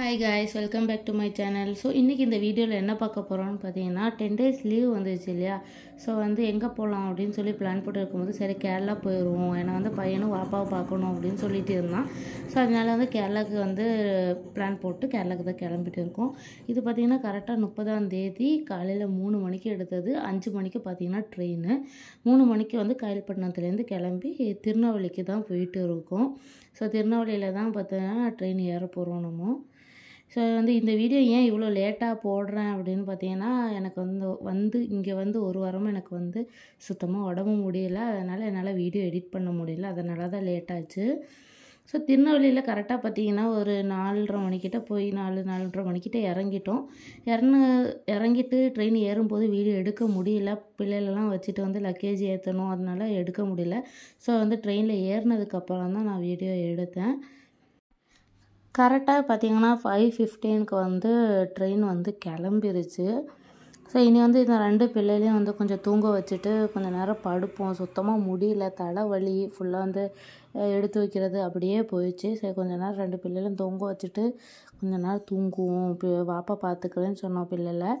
Hi guys, welcome back to my channel. So இன்னைக்கு இந்த வீடியோவில் என்ன பார்க்க போகிறோம்னு பார்த்தீங்கன்னா 10 days லீவ் வந்துச்சு இல்லையா. ஸோ எங்கே போகலாம் அப்படின்னு சொல்லி பிளான் போட்டு இருக்கும்போது சரி கேரளா போயிடுவோம், ஏன்னா பையனும் வாப்பாவை பார்க்கணும் அப்படின்னு சொல்லிட்டு இருந்தான். ஸோ அதனால கேரளாவுக்கு பிளான் போட்டு கேரளாவுக்கு தான் கிளம்பிட்டு இருக்கோம். இது பார்த்திங்கன்னா கரெக்டாக 30ஆம் தேதி காலையில் 3 மணிக்கு எடுத்தது. 5 மணிக்கு பார்த்திங்கன்னா ட்ரெயின். 3 மணிக்கு காயல்பட்டினத்துலேருந்து கிளம்பி திருநெல்வேலிக்கு தான் போயிட்டு இருக்கோம். ஸோ திருநெல்வேலியில் தான் பார்த்தீங்கன்னா ட்ரெயின் ஏற போகிறோம் நம்ம. ஸோ இந்த வீடியோ ஏன் இவ்வளோ லேட்டாக போடுறேன் அப்படின்னு பார்த்தீங்கன்னா, எனக்கு இங்கே ஒரு வாரமாக எனக்கு சுத்தமாக உடம்பு முடியலை. அதனால் என்னால் வீடியோ எடிட் பண்ண முடியல. அதனால தான் லேட்டாச்சு. ஸோ திருநெல்வேலியில் கரெக்டாக பார்த்தீங்கன்னா ஒரு 4:30 மணிக்கிட்ட போய் 4:30 மணிக்கிட்ட இறங்கிட்டோம். இறங்கிட்டு ட்ரெயின் ஏறும்போது வீடியோ எடுக்க முடியல. பிள்ளைகளெல்லாம் வச்சுட்டு லக்கேஜ் ஏற்றணும், அதனால எடுக்க முடியல. ஸோ ட்ரெயினில் ஏறினதுக்கப்புறம் தான் நான் வீடியோ எடுத்தேன். கரெக்டாக பார்த்தீங்கன்னா 5:15க்கு ட்ரெயின் கிளம்பிருச்சு. ஸோ இனி இந்த 2 பிள்ளைகளையும் கொஞ்சம் தூங்க வச்சுட்டு கொஞ்சம் நேரம் படுப்போம். சுத்தமாக முடியல, தலைவலி ஃபுல்லாக எடுத்து வைக்கிறது அப்படியே போயிடுச்சு. சரி கொஞ்சம் நேரம் 2 பிள்ளைகளும் தூங்க வச்சுட்டு கொஞ்சம் நேரம் தூங்குவோம், வாப்பா பார்த்துக்கிறேன்னு சொன்னோம் பிள்ளைகளை.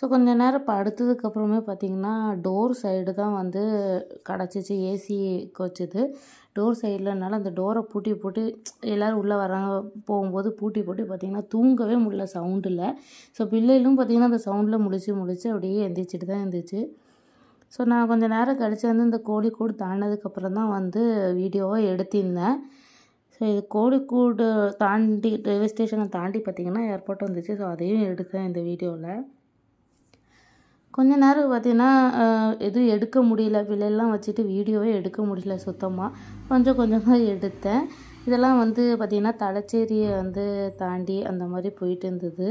ஸோ கொஞ்சம் நேரம் படுத்ததுக்கப்புறமே பார்த்திங்கன்னா டோர் சைடு தான் கிடச்சிச்சு. ஏசி கோச்சுது. டோர் சைட்லனால அந்த டோரை பூட்டி எல்லோரும் உள்ளே வராங்க போகும்போது பூட்டி பார்த்திங்கன்னா தூங்கவே முடியல சவுண்டில். ஸோ பிள்ளைகளும் பார்த்திங்கன்னா அந்த சவுண்டில் முழிச்சு அப்படியே எந்திரிச்சிட்டு தான் இருந்துச்சு. ஸோ நான் கொஞ்சம் நேரம் கழித்து இந்த கோழிக்கூடு தாண்டினதுக்கப்புறம் தான் வீடியோவை எடுத்திருந்தேன். ஸோ இது கோழிக்கூடு தாண்டி ரயில்வே ஸ்டேஷனை தாண்டி பார்த்திங்கன்னா ஏர்போர்ட் வந்துச்சு. ஸோ அதையும் எடுத்தேன் இந்த வீடியோவில். கொஞ்ச நேரம் பார்த்திங்கன்னா எதுவும் எடுக்க முடியல, பிள்ளைலாம் வச்சுட்டு வீடியோவே எடுக்க முடியல சுத்தமாக. கொஞ்சம் தான் எடுத்தேன். இதெல்லாம் பார்த்திங்கன்னா தலச்சேரியை தாண்டி அந்த மாதிரி போயிட்டு இருந்தது.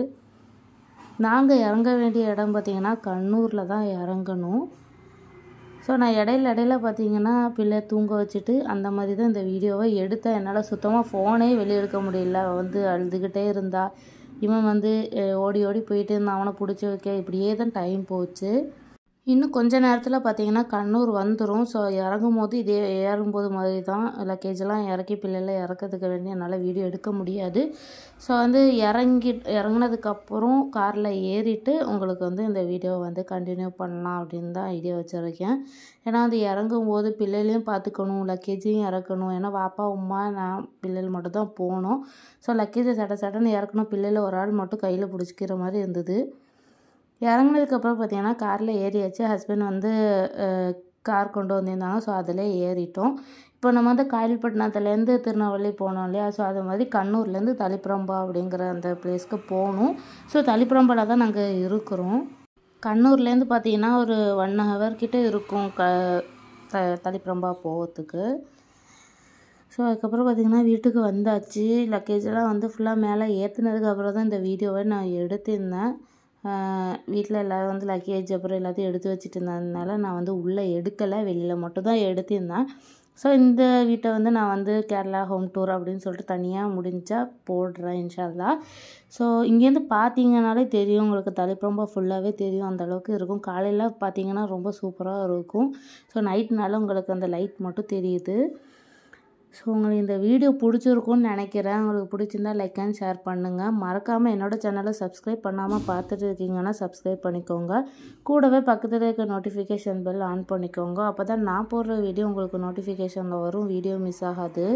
நாங்கள் இறங்க வேண்டிய இடம் பார்த்திங்கன்னா கண்ணூரில் தான் இறங்கணும். ஸோ நான் இடையில பார்த்திங்கன்னா பிள்ளை தூங்க வச்சுட்டு அந்த மாதிரி தான் இந்த வீடியோவை எடுத்தேன். என்னால் சுத்தமாக ஃபோனே வெளியே எடுக்க முடியல. அழுதுகிட்டே இருந்தா, இவன் ஓடி போயிட்டு இருந்தான், அவனை பிடிச்சி வைக்க இப்படியே தான் டைம் போச்சு. இன்னும் கொஞ்ச நேரத்தில் பார்த்திங்கன்னா கண்ணூர் வந்துடும். ஸோ இறங்கும்போது இதே ஏறும்போது மாதிரி தான் லக்கேஜெல்லாம் இறக்கி பிள்ளைலாம் இறக்கிறதுக்கு வேண்டி என்னால் வீடியோ எடுக்க முடியாது. ஸோ இறங்கினதுக்கப்புறம் காரில் ஏறிட்டு உங்களுக்கு இந்த வீடியோவை கண்டினியூ பண்ணலாம் அப்படின்னு தான் ஐடியா வச்சுருக்கேன். ஏன்னா இறங்கும்போது பிள்ளைகளையும் பார்த்துக்கணும், லக்கேஜையும் இறக்கணும். ஏன்னா வாப்பா உமா நான் பிள்ளைகள் மட்டும் தான் போகணும். ஸோ லக்கேஜை சடன்னு இறக்கணும். பிள்ளையில் ஒரு ஆள் மட்டும் கையில் பிடிச்சிக்கிற மாதிரி இருந்தது. இறங்கினதுக்கப்புறம் பார்த்திங்கன்னா காரில் ஏறியாச்சு. ஹஸ்பண்ட் கார் கொண்டு வந்திருந்தாங்க. ஸோ அதில் ஏறிட்டோம். இப்போ நம்ம காயல்பட்டினத்துலேருந்து திருநெல்வேலி போனோம் இல்லையா. ஸோ அது மாதிரி கண்ணூர்லேருந்து தளிப்பரம்பா அப்படிங்கிற அந்த பிளேஸ்க்கு போகணும். ஸோ தளிப்பரம்பாவில் தான் நாங்கள் இருக்கிறோம். கண்ணூர்லேருந்து பார்த்திங்கன்னா ஒரு 1 hour கிட்ட இருக்கும் தளிப்பரம்பா போகிறதுக்கு. ஸோ அதுக்கப்புறம் பார்த்திங்கன்னா வீட்டுக்கு வந்தாச்சு. லக்கேஜெல்லாம் ஃபுல்லாக மேலே ஏற்றுனதுக்கப்புறம் தான் இந்த வீடியோவை நான் எடுத்திருந்தேன். வீட்டில் எல்லோரும் லக்கேஜ் அப்புறம் எல்லாத்தையும் எடுத்து வச்சுட்டு இருந்ததுனால நான் உள்ளே எடுக்கலை, வெளியில் மட்டும் தான் எடுத்திருந்தேன். ஸோ இந்த வீட்டை நான் கேரளா ஹோம் டூர் அப்படின்னு சொல்லிட்டு தனியாக முடிஞ்சால் போடுறேன் இன்ஷா அல்லாஹ். ஸோ இங்கேருந்து பார்த்தீங்கன்னாலே தெரியும், உங்களுக்கு தளிப்பரம்பா ஃபுல்லாகவே தெரியும், அந்தளவுக்கு இருக்கும். காலையில் பார்த்தீங்கன்னா ரொம்ப சூப்பராக இருக்கும். ஸோ நைட்னால உங்களுக்கு அந்த லைட் மட்டும் தெரியுது. ஸோ உங்களுக்கு இந்த வீடியோ பிடிச்சிருக்குன்னு நினைக்கிறேன். உங்களுக்கு பிடிச்சிருந்தா லைக் அண்ட் ஷேர் பண்ணுங்கள். மறக்காமல் என்னோடய சேனலை சப்ஸ்கிரைப் பண்ணாமல் பார்த்துட்டு இருக்கீங்கன்னா சப்ஸ்கிரைப் பண்ணிக்கோங்க. கூடவே பக்கத்தில் இருக்க நோட்டிஃபிகேஷன் பெல் ஆன் பண்ணிக்கோங்க. அப்போ தான் நான் போடுற வீடியோ உங்களுக்கு நோட்டிஃபிகேஷனில் வரும், வீடியோ மிஸ் ஆகாது.